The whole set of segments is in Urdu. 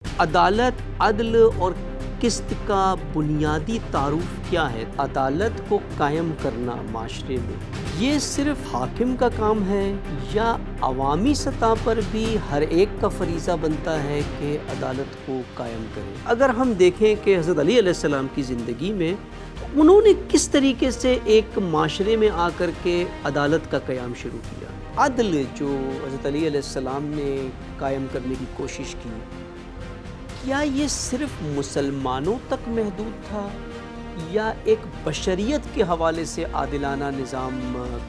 عدالت، عدل اور قسط کا بنیادی تعارف کیا ہے؟ عدالت کو قائم کرنا معاشرے میں یہ صرف حاکم کا کام ہے یا عوامی سطح پر بھی ہر ایک کا فریضہ بنتا ہے کہ عدالت کو قائم کرے؟ اگر ہم دیکھیں کہ حضرت علی علیہ السلام کی زندگی میں انہوں نے کس طریقے سے ایک معاشرے میں آ کر کے عدالت کا قیام شروع کیا، عدل جو حضرت علی علیہ السلام نے قائم کرنے کی کوشش کی، کیا یہ صرف مسلمانوں تک محدود تھا یا ایک بشریت کے حوالے سے عادلانہ نظام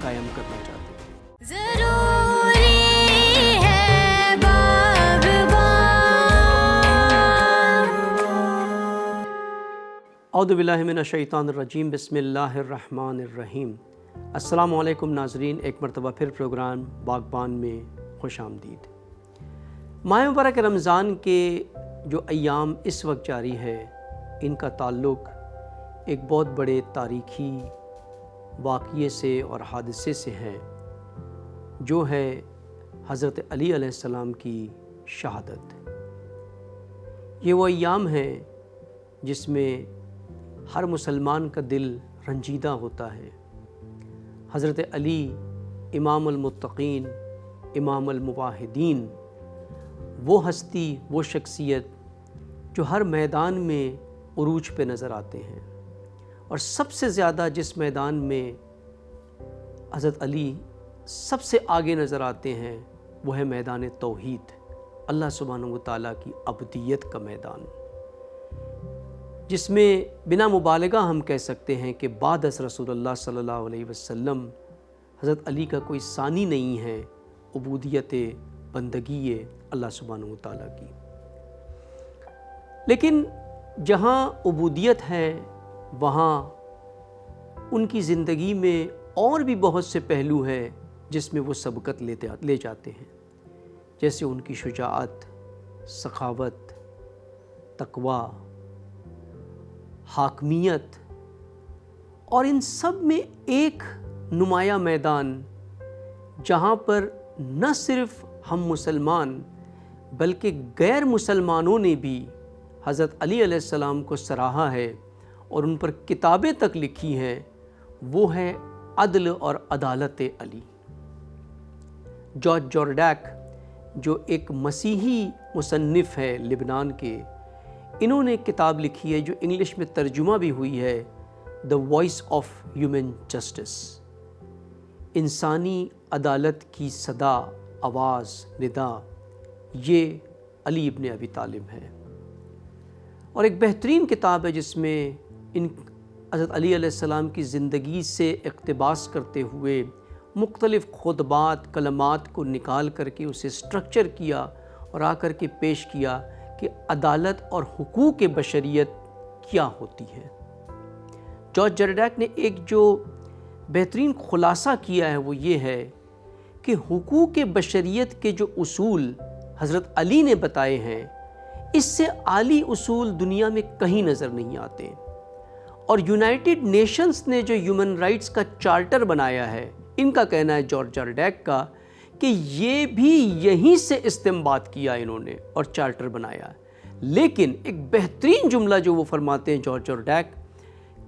قائم کرنا چاہتے تھے؟ ضروری ہے باغبان۔ اعوذ باللہ من الشیطان الرجیم، بسم اللہ الرحمن الرحیم۔ السلام علیکم ناظرین، ایک مرتبہ پھر پروگرام باغبان میں خوش آمدید۔ ماہ مبارک رمضان کے جو ایام اس وقت جاری ہے، ان کا تعلق ایک بہت بڑے تاریخی واقعے سے اور حادثے سے ہے، جو ہے حضرت علی علیہ السلام کی شہادت۔ یہ وہ ایام ہیں جس میں ہر مسلمان کا دل رنجیدہ ہوتا ہے۔ حضرت علی امام المتقین، امام الموحدین، وہ ہستی، وہ شخصیت جو ہر میدان میں عروج پہ نظر آتے ہیں، اور سب سے زیادہ جس میدان میں حضرت علی سب سے آگے نظر آتے ہیں وہ ہے میدان توحید، اللہ سبحانہ و تعالیٰ کی عبودیت کا میدان، جس میں بنا مبالغہ ہم کہہ سکتے ہیں کہ بعد از رسول اللہ صلی اللہ علیہ وسلم حضرت علی کا کوئی ثانی نہیں ہے عبودیت، بندگی اللہ سبحانہ و تعالیٰ کی۔ لیکن جہاں عبودیت ہے وہاں ان کی زندگی میں اور بھی بہت سے پہلو ہیں جس میں وہ سبقت لے جاتے ہیں، جیسے ان کی شجاعت، سخاوت، تقوی، حاکمیت، اور ان سب میں ایک نمایاں میدان جہاں پر نہ صرف ہم مسلمان بلکہ غیر مسلمانوں نے بھی حضرت علی علیہ السلام کو سراہا ہے اور ان پر کتابیں تک لکھی ہیں، وہ ہے عدل اور عدالت علی۔ جارج جورڈیک جو ایک مسیحی مصنف ہے لبنان کے، انہوں نے کتاب لکھی ہے جو انگلش میں ترجمہ بھی ہوئی ہے، the voice of human justice, انسانی عدالت کی صدا، آواز، ندا، یہ علی ابن ابی طالب ہے۔ اور ایک بہترین کتاب ہے جس میں ان حضرت علی علیہ السلام کی زندگی سے اقتباس کرتے ہوئے مختلف خطبات، کلمات کو نکال کر کے اسے سٹرکچر کیا اور آ کر کے پیش کیا کہ عدالت اور حقوق بشریت کیا ہوتی ہے۔ جارج جورڈیک نے ایک جو بہترین خلاصہ کیا ہے وہ یہ ہے کہ حقوق بشریت کے جو اصول حضرت علی نے بتائے ہیں، اس سے اعلیٰ اصول دنیا میں کہیں نظر نہیں آتے، اور یونائٹڈ نیشنز نے جو ہیومن رائٹس کا چارٹر بنایا ہے، ان کا کہنا ہے جارج جورڈیک کا کہ یہ بھی یہیں سے استنباط کیا انہوں نے اور چارٹر بنایا۔ لیکن ایک بہترین جملہ جو وہ فرماتے ہیں جارج جورڈیک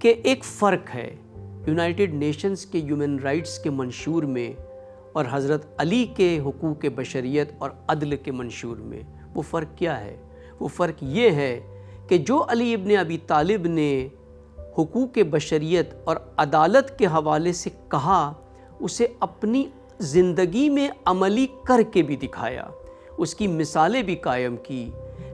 کہ ایک فرق ہے یونائٹڈ نیشنز کے ہیومن رائٹس کے منشور میں اور حضرت علی کے حقوق بشریت اور عدل کے منشور میں۔ وہ فرق کیا ہے؟ وہ فرق یہ ہے کہ جو علی ابن ابی طالب نے حقوق بشریت اور عدالت کے حوالے سے کہا، اسے اپنی زندگی میں عملی کر کے بھی دکھایا، اس کی مثالیں بھی قائم کی۔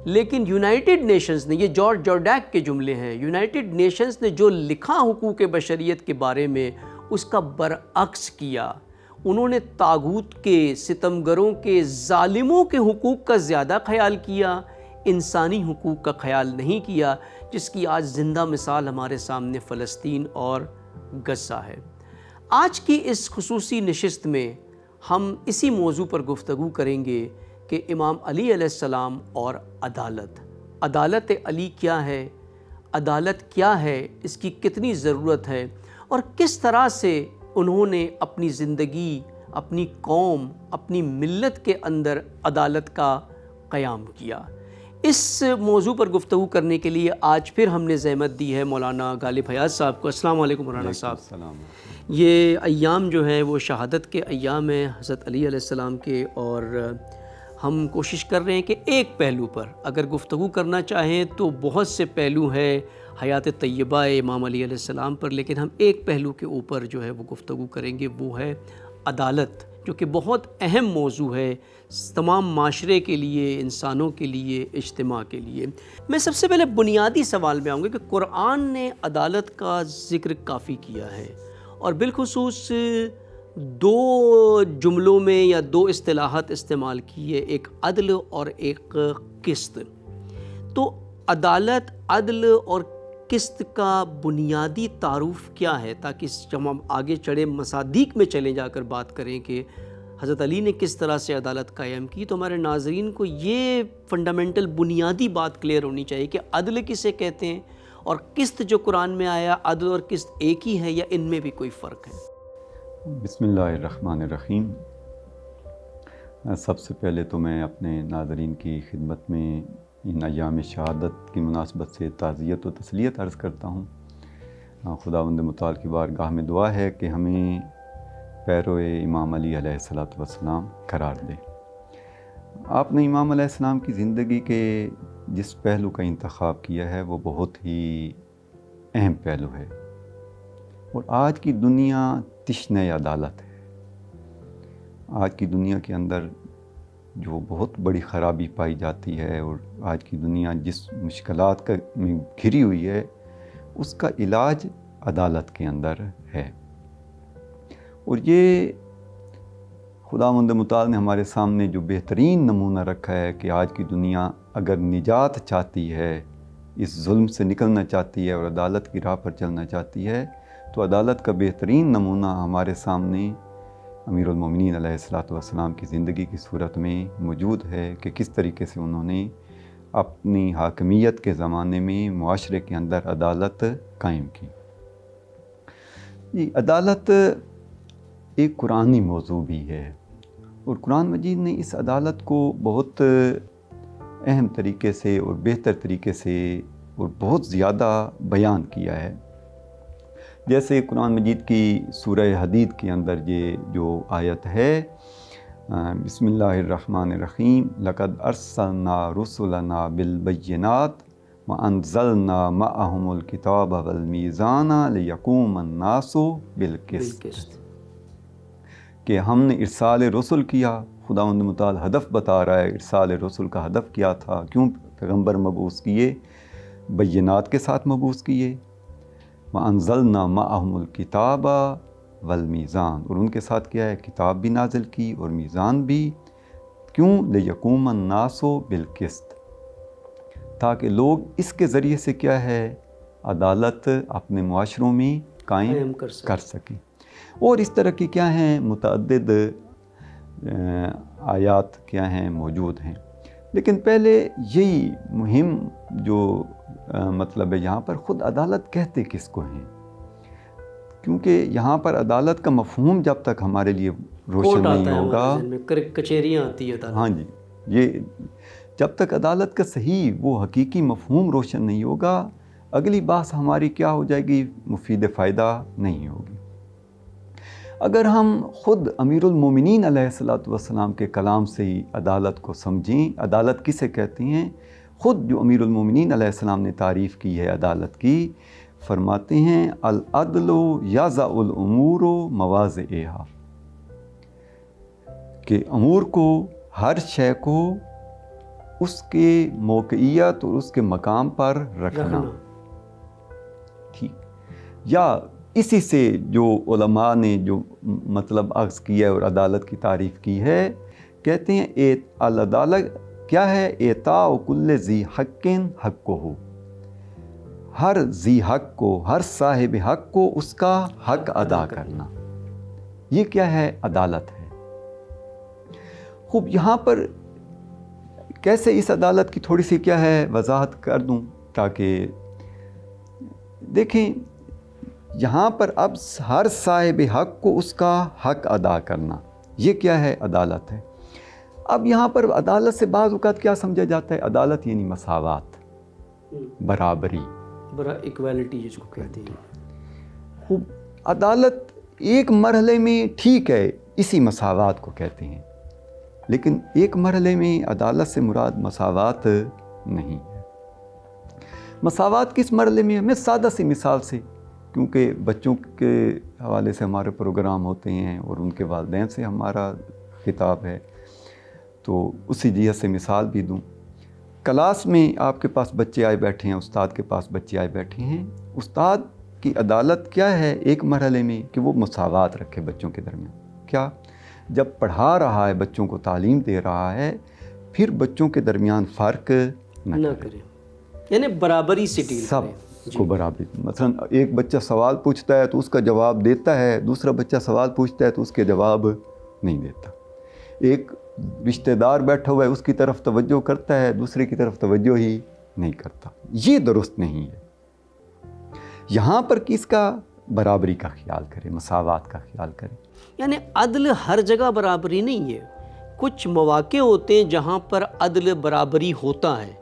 لیکن یونائٹڈ نیشنز نے، یہ جارج جورڈیک کے جملے ہیں، یونائٹڈ نیشنز نے جو لکھا حقوق بشریت کے بارے میں اس کا برعکس کیا۔ انہوں نے طاغوت کے، ستمگروں کے، ظالموں کے حقوق کا زیادہ خیال کیا، انسانی حقوق کا خیال نہیں کیا، جس کی آج زندہ مثال ہمارے سامنے فلسطین اور غزہ ہے۔ آج کی اس خصوصی نشست میں ہم اسی موضوع پر گفتگو کریں گے کہ امام علی علیہ السلام اور عدالت۔ عدالت علی کیا ہے؟ عدالت کیا ہے؟ اس کی کتنی ضرورت ہے؟ اور کس طرح سے انہوں نے اپنی زندگی، اپنی قوم، اپنی ملت کے اندر عدالت کا قیام کیا؟ اس موضوع پر گفتگو کرنے کے لیے آج پھر ہم نے زحمت دی ہے مولانا غالب حیات صاحب کو۔ السلام علیکم مولانا صاحب۔ السلام۔ یہ ایام جو ہیں وہ شہادت کے ایام ہیں حضرت علی علیہ السلام کے، اور ہم کوشش کر رہے ہیں کہ ایک پہلو پر اگر گفتگو کرنا چاہیں تو بہت سے پہلو ہے حیات طیبہ امام علی علیہ السلام پر، لیکن ہم ایک پہلو کے اوپر جو ہے وہ گفتگو کریں گے، وہ ہے عدالت، جو کہ بہت اہم موضوع ہے تمام معاشرے کے لیے، انسانوں کے لیے، اجتماع کے لیے۔ میں سب سے پہلے بنیادی سوال میں آؤں گا کہ قرآن نے عدالت کا ذکر کافی کیا ہے، اور بالخصوص دو جملوں میں یا دو اصطلاحات استعمال کی ہے، ایک عدل اور ایک قسط۔ تو عدالت، عدل اور قسط کا بنیادی تعارف کیا ہے، تاکہ جب ہم آگے چڑھے مصادیق میں چلے جا کر بات کریں کہ حضرت علی نے کس طرح سے عدالت قائم کی، تو ہمارے ناظرین کو یہ فنڈامنٹل بنیادی بات کلیئر ہونی چاہیے کہ عدل کسے کہتے ہیں، اور قسط جو قرآن میں آیا، عدل اور قسط ایک ہی ہے یا ان میں بھی کوئی فرق ہے؟ بسم اللہ الرحمن الرحیم۔ سب سے پہلے تو میں اپنے ناظرین کی خدمت میں ان ایام شہادت کی مناسبت سے تعزیت و تسلیت عرض کرتا ہوں۔ خداوند متعال کی بارگاہ میں دعا ہے کہ ہمیں پیرو امام علی علیہ السلام قرار دے۔ آپ نے امام علیہ السلام کی زندگی کے جس پہلو کا انتخاب کیا ہے وہ بہت ہی اہم پہلو ہے، اور آج کی دنیا تشنہ عدالت ہے۔ آج کی دنیا کے اندر جو بہت بڑی خرابی پائی جاتی ہے، اور آج کی دنیا جس مشکلات میں گھری ہوئی ہے، اس کا علاج عدالت کے اندر ہے۔ اور یہ خداوند متعال نے ہمارے سامنے جو بہترین نمونہ رکھا ہے کہ آج کی دنیا اگر نجات چاہتی ہے، اس ظلم سے نکلنا چاہتی ہے اور عدالت کی راہ پر چلنا چاہتی ہے، تو عدالت کا بہترین نمونہ ہمارے سامنے امیر المومنین علیہ السلام کی زندگی کی صورت میں موجود ہے کہ کس طریقے سے انہوں نے اپنی حاکمیت کے زمانے میں معاشرے کے اندر عدالت قائم کی۔ یہ عدالت ایک قرآنی موضوع بھی ہے، اور قرآن مجید نے اس عدالت کو بہت اہم طریقے سے اور بہتر طریقے سے اور بہت زیادہ بیان کیا ہے۔ جیسے قرآن مجید کی سورہ حدید کے اندر یہ جو آیت ہے، بسم اللہ الرحمن الرحیم، لقد ارسلنا رسلنا بالبینات وانزلنا معهم الکتاب والمیزان لیقوم الناس بالقسط، کہ ہم نے ارسال رسل کیا۔ خداوند متعال ہدف بتا رہا ہے، ارسال رسل کا ہدف کیا تھا، کیوں پیغمبر مبعوث کیے، بینات کے ساتھ مبعوث کیے۔ وَأَنزَلْنَا مَعَهُمُ الْكِتَابَ وَالْمِيزَانَ، اور ان کے ساتھ کیا ہے، کتاب بھی نازل کی اور میزان بھی، کیوں؟ لِيَقُومَ النَّاسُ بِالْقِسْطِ، تاکہ لوگ اس کے ذریعے سے کیا ہے، عدالت اپنے معاشروں میں قائم کر سکیں۔ اور اس طرح کی کیا ہیں متعدد آیات کیا ہیں موجود ہیں۔ لیکن پہلے یہی مہم جو مطلب ہے یہاں پر، خود عدالت کہتے کس کو ہیں، کیونکہ یہاں پر عدالت کا مفہوم جب تک ہمارے لیے روشن نہیں ہوگا، کچہریاں آتی ہے، ہاں جی، یہ جب تک عدالت کا صحیح وہ حقیقی مفہوم روشن نہیں ہوگا، اگلی بات ہماری کیا ہو جائے گی، مفید فائدہ نہیں ہوگی۔ اگر ہم خود امیر المومنین علیہ السلام کے کلام سے ہی عدالت کو سمجھیں، عدالت کسے کہتے ہیں، خود جو امیر المومنین علیہ السلام نے تعریف کی ہے عدالت کی، فرماتے ہیں العدل یضع الامور مواضعها، کہ امور کو، ہر شے کو اس کے موقعیت اور اس کے مقام پر رکھنا۔ ٹھیک، یا اسی سے جو علماء نے جو مطلب اخذ کیا ہے اور عدالت کی تعریف کی ہے، کہتے ہیں العدالت کیا ہے، اعطاء کل ذی حق حقہ، ہر ذی حق کو، ہر صاحب حق کو اس کا حق ادا کرنا، یہ کیا ہے، عدالت ہے۔ خوب، یہاں پر کیسے اس عدالت کی تھوڑی سی کیا ہے وضاحت کر دوں، تاکہ دیکھیں یہاں پر اب ہر صاحب حق کو اس کا حق ادا کرنا، یہ کیا ہے، عدالت ہے۔ اب یہاں پر عدالت سے بعض اوقات کیا سمجھا جاتا ہے؟ عدالت یعنی مساوات، برابری، ایکویلٹی جس کو کہتے ہیں. خوب. عدالت ایک مرحلے میں ٹھیک ہے، اسی مساوات کو کہتے ہیں، لیکن ایک مرحلے میں عدالت سے مراد مساوات نہیں ہے. مساوات کس مرحلے میں ہے؟ میں سادہ سی مثال سے، کیونکہ بچوں کے حوالے سے ہمارے پروگرام ہوتے ہیں اور ان کے والدین سے ہمارا خطاب ہے، تو اسی جہت سے مثال بھی دوں. کلاس میں آپ کے پاس بچے آئے بیٹھے ہیں، استاد کے پاس بچے آئے بیٹھے ہیں. استاد کی عدالت کیا ہے ایک مرحلے میں؟ کہ وہ مساوات رکھے بچوں کے درمیان. کیا؟ جب پڑھا رہا ہے، بچوں کو تعلیم دے رہا ہے، پھر بچوں کے درمیان فرق نہ کرے، یعنی برابری سے ڈیل سب کرے. کو برابری. مثلا ایک بچہ سوال پوچھتا ہے تو اس کا جواب دیتا ہے، دوسرا بچہ سوال پوچھتا ہے تو اس کے جواب نہیں دیتا. ایک رشتہ دار بیٹھا ہوا ہے، اس کی طرف توجہ کرتا ہے، دوسرے کی طرف توجہ ہی نہیں کرتا. یہ درست نہیں ہے. یہاں پر کس کا؟ برابری کا خیال کرے، مساوات کا خیال کرے. یعنی عدل ہر جگہ برابری نہیں ہے. کچھ مواقع ہوتے ہیں جہاں پر عدل برابری ہوتا ہے،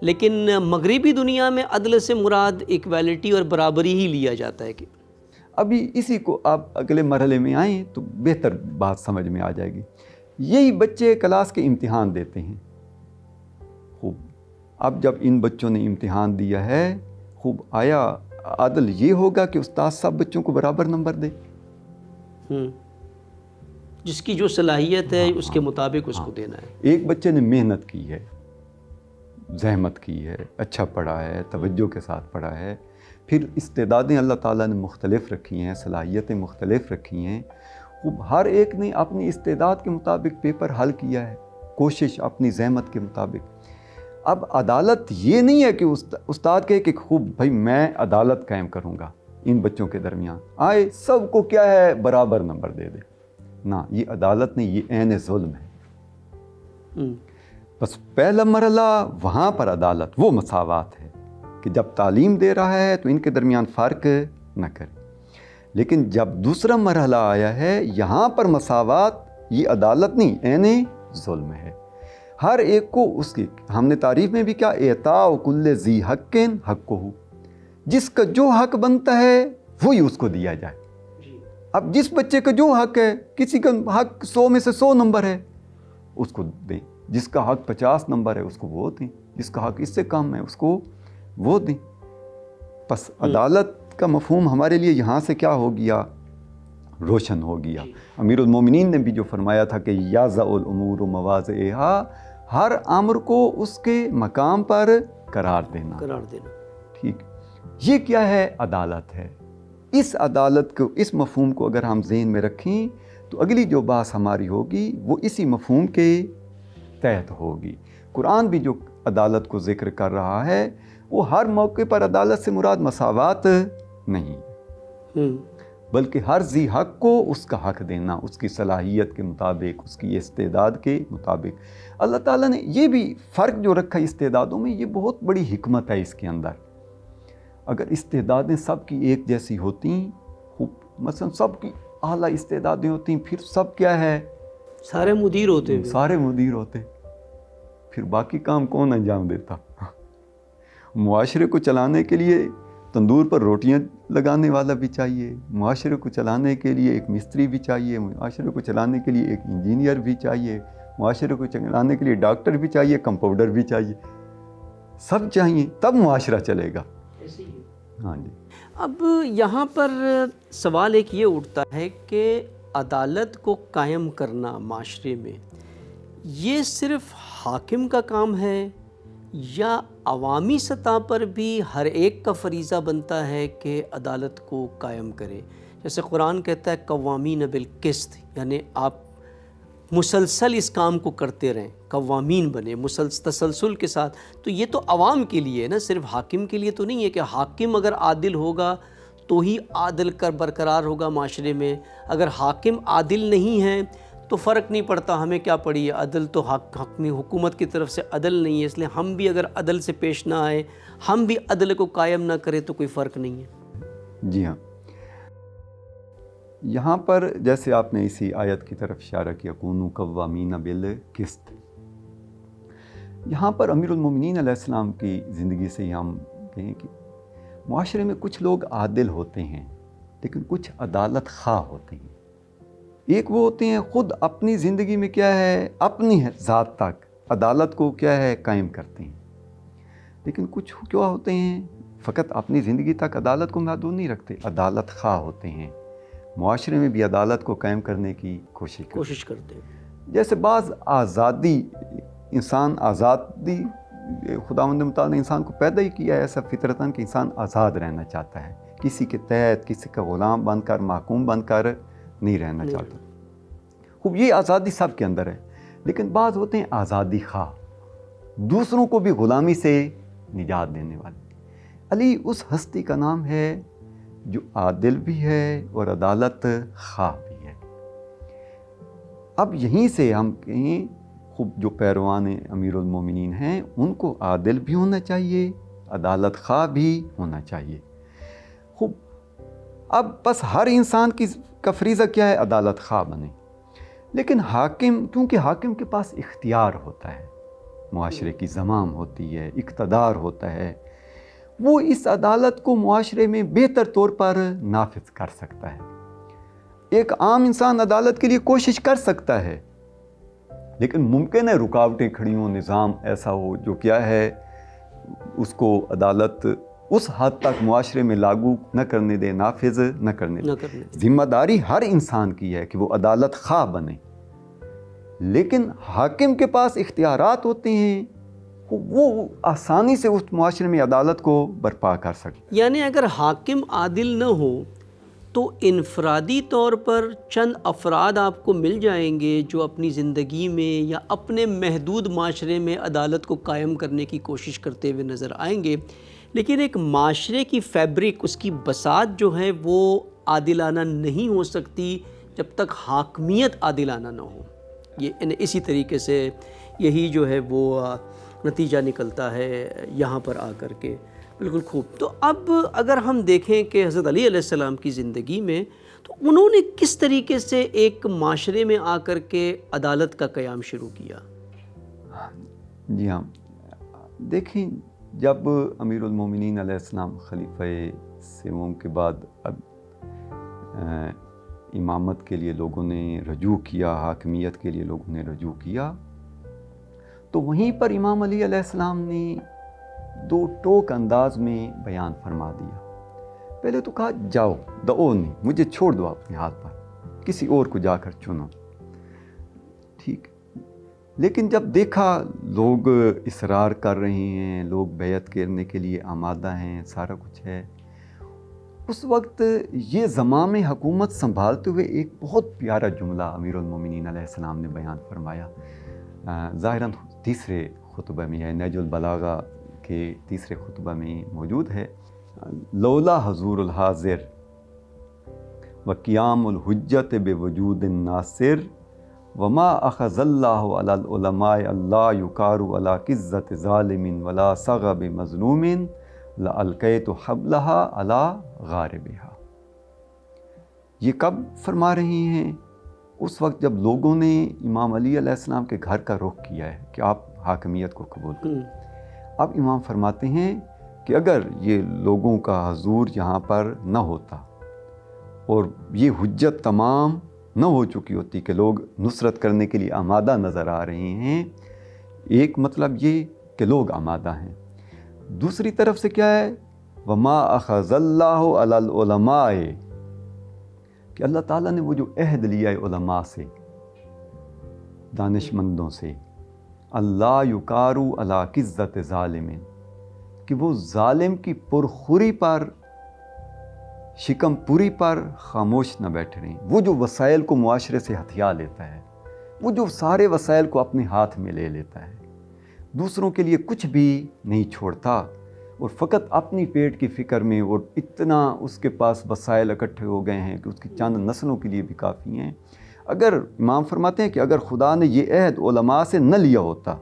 لیکن مغربی دنیا میں عدل سے مراد ایکویلٹی اور برابری ہی لیا جاتا ہے. کہ ابھی اسی کو آپ اگلے مرحلے میں آئیں تو بہتر بات سمجھ میں آ جائے گی. یہی بچے کلاس کے امتحان دیتے ہیں. خوب. اب جب ان بچوں نے امتحان دیا ہے، خوب، آیا عدل یہ ہوگا کہ استاد سب بچوں کو برابر نمبر دے؟ جس کی جو صلاحیت ہے اس کے مطابق اس کو دینا ہے. ایک بچے نے محنت کی ہے، زحمت کی ہے، اچھا پڑھا ہے، توجہ کے ساتھ پڑھا ہے، پھر استعدادیں اللہ تعالیٰ نے مختلف رکھی ہیں، صلاحیتیں مختلف رکھی ہیں. ہر ایک نے اپنی استعداد کے مطابق پیپر حل کیا ہے، کوشش اپنی زحمت کے مطابق. اب عدالت یہ نہیں ہے کہ استاد کہے کہ خوب بھائی میں عدالت قائم کروں گا ان بچوں کے درمیان، آئے سب کو کیا ہے برابر نمبر دے دے. نہ، یہ عدالت نہیں، یہ عین ظلم ہے. بس پہلا مرحلہ وہاں پر عدالت وہ مساوات ہے کہ جب تعلیم دے رہا ہے تو ان کے درمیان فرق نہ کرے. لیکن جب دوسرا مرحلہ آیا ہے، یہاں پر مساوات یہ عدالت نہیں، عین ظلم ہے. ہر ایک کو اس کی، ہم نے تعریف میں بھی کیا، اعطاء کل ذی حق حقہ، جس کا جو حق بنتا ہے وہی اس کو دیا جائے. اب جس بچے کا جو حق ہے، کسی کا حق 100 میں سے 100 نمبر ہے، اس کو دیں. جس کا حق 50 نمبر ہے اس کو وہ دیں، جس کا حق اس سے کم ہے اس کو وہ دیں. پس عدالت کا مفہوم ہمارے لیے یہاں سے کیا ہو گیا؟ روشن ہو گیا. امیر المومنین نے بھی جو فرمایا تھا کہ یاضع الامور مواضعہا، ہر امر کو اس کے مقام پر قرار دینا. ٹھیک، یہ کیا ہے؟ عدالت ہے. اس عدالت کو، اس مفہوم کو اگر ہم ذہن میں رکھیں تو اگلی جو بات ہماری ہوگی وہ اسی مفہوم کے تحت ہوگی. قرآن بھی جو عدالت کو ذکر کر رہا ہے وہ ہر موقع پر عدالت سے مراد مساوات نہیں، بلکہ ہر ذی حق کو اس کا حق دینا، اس کی صلاحیت کے مطابق، اس کی استعداد کے مطابق. اللہ تعالیٰ نے یہ بھی فرق جو رکھا استعدادوں میں، یہ بہت بڑی حکمت ہے اس کے اندر. اگر استعدادیں سب کی ایک جیسی ہوتی، مثلا سب کی اعلیٰ استعدادیں ہوتی، پھر سب کیا ہے؟ سارے مدیر ہوتے، سارے مدیر ہوتے، پھر باقی کام کون انجام دیتا؟ معاشرے کو چلانے کے لیے تندور پر روٹیاں لگانے والا بھی چاہیے، معاشرے کو چلانے کے لیے ایک مستری بھی چاہیے، معاشرے کو چلانے کے لیے ایک انجینئر بھی چاہیے، معاشرے کو چلانے کے لیے ڈاکٹر بھی چاہیے، کمپاؤنڈر بھی چاہیے. سب چاہیے تب معاشرہ چلے گا. ہاں جی. اب یہاں پر سوال ایک یہ اٹھتا ہے کہ عدالت کو قائم کرنا معاشرے میں یہ صرف حاکم کا کام ہے یا عوامی سطح پر بھی ہر ایک کا فریضہ بنتا ہے کہ عدالت کو قائم کرے؟ جیسے قرآن کہتا ہے قوامین بالقسط، یعنی آپ مسلسل اس کام کو کرتے رہیں، قوامین بنے تسلسل کے ساتھ. تو یہ تو عوام کے لیے ہے نا، صرف حاکم کے لیے تو نہیں ہے کہ حاکم اگر عادل ہوگا تو ہی عادل کر برقرار ہوگا معاشرے میں. اگر حاکم عادل نہیں ہے تو فرق نہیں پڑتا ہمیں کیا پڑی ہے، عدل تو حکومت کی طرف سے عدل نہیں ہے، اس لیے ہم بھی اگر عدل سے پیش نہ آئے، ہم بھی عدل کو قائم نہ کریں تو کوئی فرق نہیں ہے. جی ہاں، یہاں پر جیسے آپ نے اسی آیت کی طرف اشارہ کیا کونوا قوامین بالقسط، یہاں پر امیر المومنین علیہ السلام کی زندگی سے ہم کہیں کہ معاشرے میں کچھ لوگ عادل ہوتے ہیں لیکن کچھ عدالت خواہ ہوتے ہیں۔ ایک وہ ہوتے ہیں خود اپنی زندگی میں کیا ہے اپنی ذات تک عدالت کو کیا ہے قائم کرتے ہیں، لیکن کچھ کیا ہوتے ہیں فقط اپنی زندگی تک عدالت کو محدود نہیں رکھتے، عدالت خواہ ہوتے ہیں، معاشرے میں بھی عدالت کو قائم کرنے کی کوشش کرتے ہیں۔ جیسے بعض آزادی، انسان آزادی، خداوند متعال نے انسان کو پیدا ہی کیا ہے ایسا فطرتاً کہ انسان آزاد رہنا چاہتا ہے، کسی کے تحت کسی کا غلام بن کر محکوم بن کر نہیں رہنا چاہتا۔ خوب یہ آزادی سب کے اندر ہے، لیکن بعض ہوتے ہیں آزادی خواہ، دوسروں کو بھی غلامی سے نجات دینے والے۔ علی اس ہستی کا نام ہے جو عادل بھی ہے اور عدالت خواہ بھی ہے۔ اب یہیں سے ہم کہیں خوب جو پیروان امیر المومنین ہیں ان کو عادل بھی ہونا چاہیے، عدالت خواہ بھی ہونا چاہیے۔ خوب اب بس ہر انسان کا فریضہ کیا ہے عدالت خواہ بنے، لیکن حاکم، کیونکہ حاکم کے پاس اختیار ہوتا ہے، معاشرے کی زمام ہوتی ہے، اقتدار ہوتا ہے، وہ اس عدالت کو معاشرے میں بہتر طور پر نافذ کر سکتا ہے۔ ایک عام انسان عدالت کے لیے کوشش کر سکتا ہے، لیکن ممکن ہے رکاوٹیں کھڑی ہوں، نظام ایسا ہو جو کیا ہے اس کو عدالت اس حد تک معاشرے میں لاگو نہ کرنے دے، نافذ نہ کرنے دے۔ ذمہ داری ہر انسان کی ہے کہ وہ عدالت خواہ بنے، لیکن حاکم کے پاس اختیارات ہوتے ہیں، وہ آسانی سے اس معاشرے میں عدالت کو برپا کر سکتے۔ یعنی اگر حاکم عادل نہ ہو تو انفرادی طور پر چند افراد آپ کو مل جائیں گے جو اپنی زندگی میں یا اپنے محدود معاشرے میں عدالت کو قائم کرنے کی کوشش کرتے ہوئے نظر آئیں گے، لیکن ایک معاشرے کی فیبرک، اس کی بساط جو ہے وہ عادلانہ نہیں ہو سکتی جب تک حاکمیت عادلانہ نہ ہو۔ یہ اسی طریقے سے یہی جو ہے وہ نتیجہ نکلتا ہے یہاں پر آ کر کے۔ بالکل خوب۔ تو اب اگر ہم دیکھیں کہ حضرت علی علیہ السلام کی زندگی میں تو انہوں نے کس طریقے سے ایک معاشرے میں آ کر کے عدالت کا قیام شروع کیا؟ جی ہاں، دیکھیں جب امیر المومنین علیہ السلام خلیفہ سوم کے بعد اب امامت کے لیے لوگوں نے رجوع کیا، حاکمیت کے لیے لوگوں نے رجوع کیا، تو وہیں پر امام علی علیہ السلام نے دو ٹوک انداز میں بیان فرما دیا۔ پہلے تو کہا جاؤ، دعو نہیں، مجھے چھوڑ دو اپنے ہاتھ پر، کسی اور کو جا کر چنو، ٹھیک۔ لیکن جب دیکھا لوگ اصرار کر رہے ہیں، لوگ بیعت کرنے کے لیے آمادہ ہیں، سارا کچھ ہے، اس وقت یہ زمام حکومت سنبھالتے ہوئے ایک بہت پیارا جملہ امیر المومنین علیہ السلام نے بیان فرمایا، ظاہراً تیسرے خطبہ میں ہے، نہج البلاغہ کے تیسرے خطبہ میں موجود ہے، لولا حضور الحاضر وقیام الحجت بوجود الناصر وما اخذ اللہ علی العلماء اللہ یکار علی قزت ظالم ولا صغب مظلوم لألقیت حبلها علی غاربها۔ یہ کب فرما رہی ہیں؟ اس وقت جب لوگوں نے امام علی علیہ السلام کے گھر کا رخ کیا ہے کہ آپ حاکمیت کو قبول کریں۔ اب امام فرماتے ہیں کہ اگر یہ لوگوں کا حضور یہاں پر نہ ہوتا اور یہ حجت تمام نہ ہو چکی ہوتی کہ لوگ نصرت کرنے کے لیے آمادہ نظر آ رہے ہیں، ایک مطلب یہ کہ لوگ آمادہ ہیں، دوسری طرف سے کیا ہے وما اخذ اللہ علی العلماء، کہ اللہ تعالیٰ نے وہ جو عہد لیا ہے علماء سے، دانش مندوں سے، اللہ یکارو علی قزت ظالم، کہ وہ ظالم کی پرخوری پر، شکم پوری پر خاموش نہ بیٹھ رہے ہیں، وہ جو وسائل کو معاشرے سے ہتھیا لیتا ہے، وہ جو سارے وسائل کو اپنے ہاتھ میں لے لیتا ہے، دوسروں کے لیے کچھ بھی نہیں چھوڑتا اور فقط اپنی پیٹ کی فکر میں، اور اتنا اس کے پاس وسائل اکٹھے ہو گئے ہیں کہ اس کی چند نسلوں کے لیے بھی کافی ہیں۔ اگر امام فرماتے ہیں کہ اگر خدا نے یہ عہد علماء سے نہ لیا ہوتا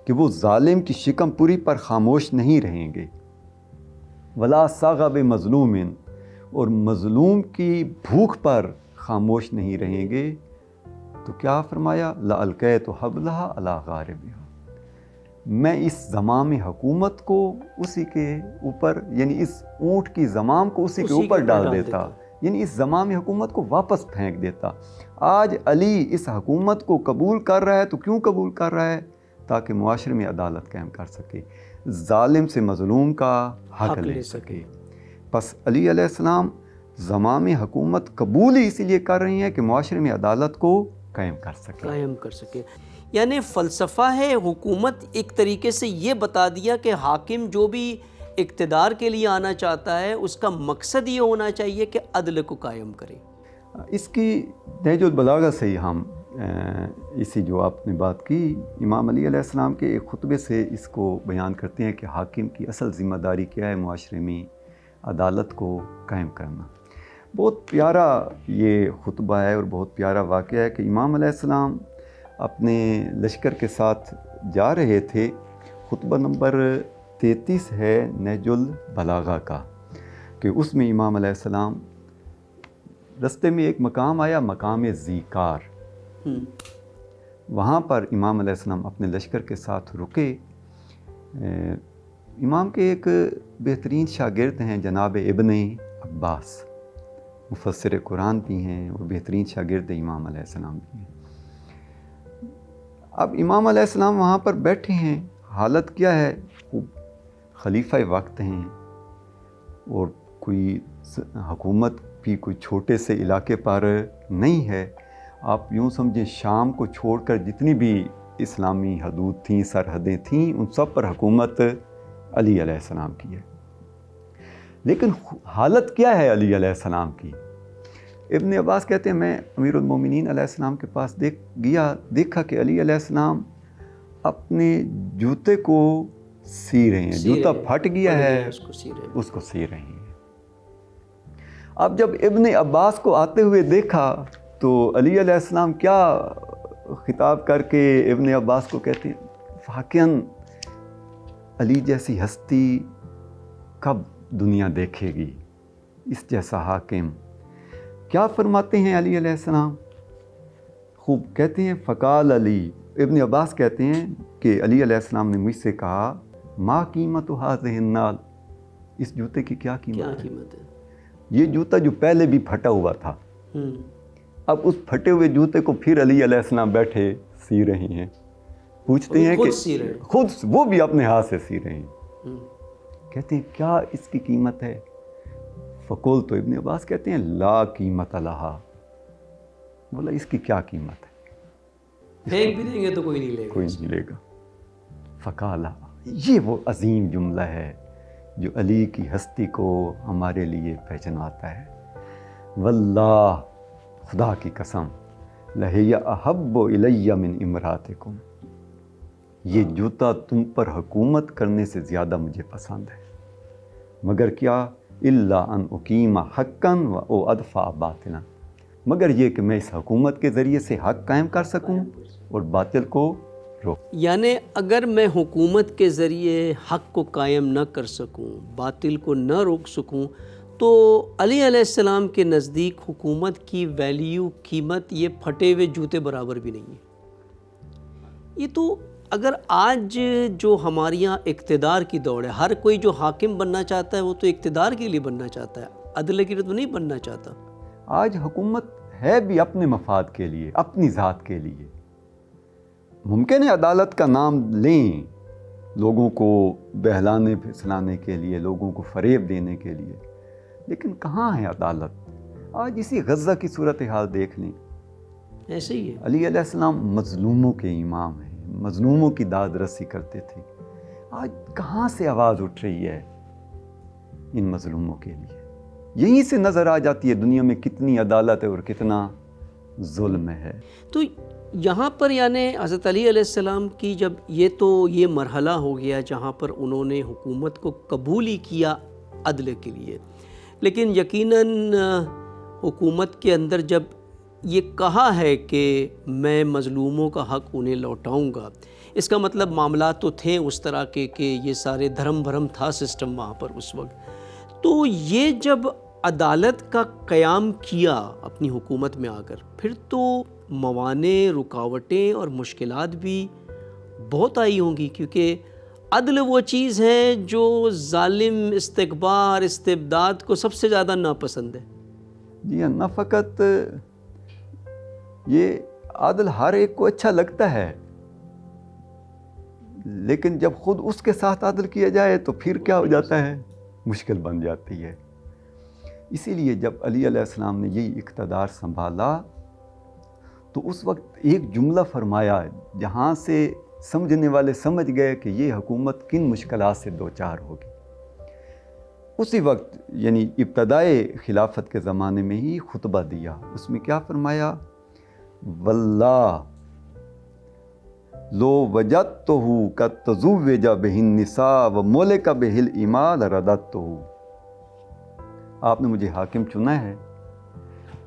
کہ وہ ظالم کی شکم پوری پر خاموش نہیں رہیں گے، ولا صغب مظلوم، اور مظلوم کی بھوک پر خاموش نہیں رہیں گے تو کیا فرمایا؟ لَأَلْقَيْتُ حَبْلَهَا عَلَىٰ غَارِبِهَا، میں اس زمام حکومت کو اسی کے اوپر، یعنی اس اونٹ کی زمام کو اسی کے اوپر ڈال دیتا، یعنی اس زمام حکومت کو واپس پھینک دیتا۔ آج علی اس حکومت کو قبول کر رہا ہے تو کیوں قبول کر رہا ہے؟ تاکہ معاشرے میں عدالت قائم کر سکے، ظالم سے مظلوم کا حق لے سکے۔ پس علی علیہ السلام زمام حکومت قبول ہی اسی لیے کر رہی ہیں کہ معاشرے میں عدالت کو قائم کر سکے۔ یعنی فلسفہ ہے حکومت ایک طریقے سے یہ بتا دیا کہ حاکم جو بھی اقتدار کے لیے آنا چاہتا ہے اس کا مقصد یہ ہونا چاہیے کہ عدل کو قائم کرے۔ اس کی نہج البلاغہ سے ہی ہم اسی جو آپ نے بات کی، امام علی علیہ السلام کے ایک خطبے سے اس کو بیان کرتے ہیں کہ حاکم کی اصل ذمہ داری کیا ہے؟ معاشرے میں عدالت کو قائم کرنا۔ بہت پیارا یہ خطبہ ہے اور بہت پیارا واقعہ ہے کہ امام علیہ السلام اپنے لشکر کے ساتھ جا رہے تھے۔ خطبہ نمبر 33 ہے نہج البلاغہ کا، کہ اس میں امام علیہ السلام رستے میں ایک مقام آیا، مقام ذیکار، وہاں پر امام علیہ السلام اپنے لشکر کے ساتھ رکے۔ امام کے ایک بہترین شاگرد ہیں جناب ابن عباس، مفسر قرآن بھی ہیں اور بہترین شاگرد امام علیہ السلام بھی ہیں۔ اب امام علیہ السلام وہاں پر بیٹھے ہیں، حالت کیا ہے؟ خلیفہ وقت ہیں اور کوئی حکومت بھی کوئی چھوٹے سے علاقے پر نہیں ہے۔ آپ یوں سمجھیں شام کو چھوڑ کر جتنی بھی اسلامی حدود تھیں، سرحدیں تھیں، ان سب پر حکومت علی علیہ السلام کی ہے۔ لیکن حالت کیا ہے علی علیہ السلام کی؟ ابن عباس کہتے ہیں میں امیر المومنین علیہ السلام کے پاس دیکھا کہ علی علیہ السلام اپنے جوتے کو سی رہے ہیں، جوتا پھٹ گیا ہے، اس کو سی رہے ہیں۔ اب جب ابن عباس کو آتے ہوئے دیکھا تو علی علیہ السلام کیا خطاب کر کے ابن عباس کو کہتے ہیں، واقعاً علی جیسی ہستی کب دنیا دیکھے گی، اس جیسا حاکم۔ کیا فرماتے ہیں علی علیہ السلام؟ خوب کہتے ہیں، فقال علی، ابن عباس کہتے ہیں کہ علی علیہ السلام نے مجھ سے کہا، ما قیمت ھذہ النعل، اس جوتے کی کیا قیمت ہے؟ یہ جوتا جو پہلے بھی پھٹا ہوا تھا، اب اس پھٹے ہوئے جوتے کو پھر علی علیہ السلام بیٹھے سی رہے ہیں۔ پوچھتے ہیں کہ خود وہ بھی اپنے ہاتھ سے سی رہے ہیں۔ کہتے ہیں کیا اس کی قیمت ہے؟ فقول، تو ابن عباس کہتے ہیں لا قیمت لہا، بولا اس کی کیا قیمت ہے، پھینک بھی دیں گے تو کوئی نہیں لے گا۔ فقالا، یہ وہ عظیم جملہ ہے جو علی کی ہستی کو ہمارے لیے پہچنواتا ہے۔ واللہ، خدا کی قسم، لہی احب الی من امراتکم، یہ جوتا تم پر حکومت کرنے سے زیادہ مجھے پسند ہے، مگر کیا؟ الا ان اقیم حقا و ادفع باطلا، مگر یہ کہ میں اس حکومت کے ذریعے سے حق قائم کر سکوں اور باطل کو روک۔ یعنی اگر میں حکومت کے ذریعے حق کو قائم نہ کر سکوں، باطل کو نہ روک سکوں، تو علی علیہ السلام کے نزدیک حکومت کی ویلیو، قیمت یہ پھٹے ہوئے جوتے برابر بھی نہیں ہے۔ یہ تو اگر آج جو ہمارے یہاں اقتدار کی دوڑ ہے، ہر کوئی جو حاکم بننا چاہتا ہے وہ تو اقتدار کے لیے بننا چاہتا ہے، عدل کے لیے تو نہیں بننا چاہتا۔ آج حکومت ہے بھی اپنے مفاد کے لیے، اپنی ذات کے لیے۔ ممکن ہے عدالت کا نام لیں لوگوں کو بہلانے پھسلانے کے لیے، لوگوں کو فریب دینے کے لیے، لیکن کہاں ہے عدالت؟ آج اسی غزہ کی صورتحال دیکھ لیں، ایسے ہی ہے۔ علی علیہ السلام مظلوموں کے امام ہیں، مظلوموں کی داد رسی کرتے تھے۔ آج کہاں سے آواز اٹھ رہی ہے ان مظلوموں کے لیے؟ یہیں سے نظر آ جاتی ہے دنیا میں کتنی عدالت ہے اور کتنا ظلم ہے۔ تو یہاں پر یعنی حضرت علی علیہ السلام کی جب یہ مرحلہ ہو گیا جہاں پر انہوں نے حکومت کو قبول ہی کیا عدل کے لیے، لیکن یقیناً حکومت کے اندر جب یہ کہا ہے کہ میں مظلوموں کا حق انہیں لوٹاؤں گا، اس کا مطلب معاملات تو تھے اس طرح کے کہ یہ سارے دھرم بھرم تھا سسٹم وہاں پر اس وقت۔ تو یہ جب عدالت کا قیام کیا اپنی حکومت میں آ کر، پھر تو موانع، رکاوٹیں اور مشکلات بھی بہت آئی ہوں گی، کیونکہ عدل وہ چیز ہے جو ظالم استکبار، استبداد کو سب سے زیادہ ناپسند ہے۔ جی ہاں، نہ فقط یہ عادل ہر ایک کو اچھا لگتا ہے، لیکن جب خود اس کے ساتھ عادل کیا جائے تو پھر کیا ہو جاتا ہے، مشکل بن جاتی ہے۔ اسی لیے جب علی علیہ السلام نے یہی اقتدار سنبھالا تو اس وقت ایک جملہ فرمایا جہاں سے سمجھنے والے سمجھ گئے کہ یہ حکومت کن مشکلات سے دوچار ہوگی۔ اسی وقت یعنی ابتدائے خلافت کے زمانے میں ہی خطبہ دیا، اس میں کیا فرمایا، واللہ لو وجدتہ قد تزوج بہ النساء وملک بہ الاماء لرددتہ۔ آپ نے مجھے حاکم چنا ہے،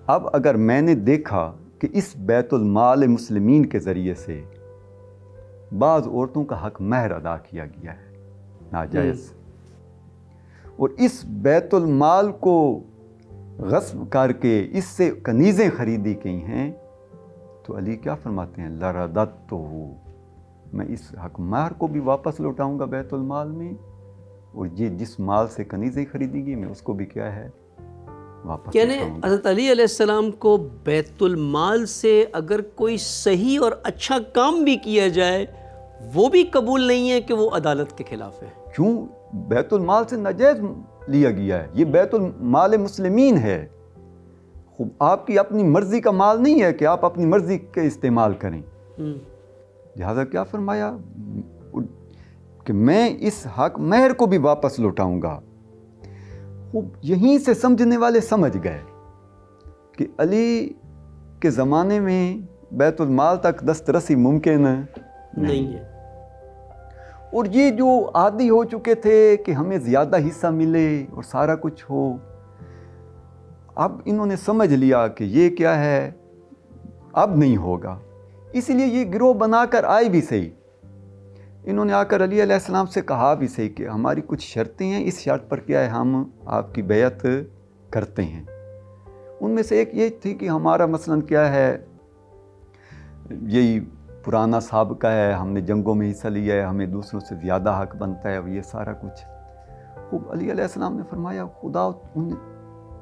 اب اگر میں نے دیکھا کہ اس بیت المال مسلمین کے ذریعے سے بعض عورتوں کا حق مہر ادا کیا گیا ہے ناجائز، اور اس بیت المال کو غصب کر کے اس سے کنیزیں خریدی گئی ہیں، تو علی کیا فرماتے ہیں، لرددتہ، میں اس حق مہر کو بھی واپس لوٹاؤں گا بیت المال میں، اور یہ جس مال سے کنیزیں خریدی گئی میں اس کو بھی کیا ہے، واپس یعنی لوٹاؤں گا۔ حضرت علی علیہ السلام کو بیت المال سے اگر کوئی صحیح اور اچھا کام بھی کیا جائے وہ بھی قبول نہیں ہے کہ وہ عدالت کے خلاف ہے۔ کیوں؟ بیت المال سے ناجائز لیا گیا ہے، یہ بیت المال مسلمین ہے، خوب آپ کی اپنی مرضی کا مال نہیں ہے کہ آپ اپنی مرضی کے استعمال کریں۔ لہذا کیا فرمایا کہ میں اس حق مہر کو بھی واپس لوٹاؤں گا۔ خوب یہیں سے سمجھنے والے سمجھ گئے کہ علی کے زمانے میں بیت المال تک دسترسی ممکن نہیں ہے۔ اور یہ جو عادی ہو چکے تھے کہ ہمیں زیادہ حصہ ملے اور سارا کچھ ہو، اب انہوں نے سمجھ لیا کہ یہ کیا ہے، اب نہیں ہوگا، اسی لیے یہ گروہ بنا کر آئے بھی صحیح۔ انہوں نے آ کر علی علیہ السلام سے کہا بھی صحیح کہ ہماری کچھ شرطیں ہیں، اس شرط پر کیا ہے ہم آپ کی بیعت کرتے ہیں۔ ان میں سے ایک یہ تھی کہ ہمارا مثلاً کیا ہے، یہی پرانا سابقہ ہے، ہم نے جنگوں میں حصہ لیا ہے، ہمیں دوسروں سے زیادہ حق بنتا ہے، اور یہ سارا کچھ۔ خوب علی علیہ السلام نے فرمایا خدا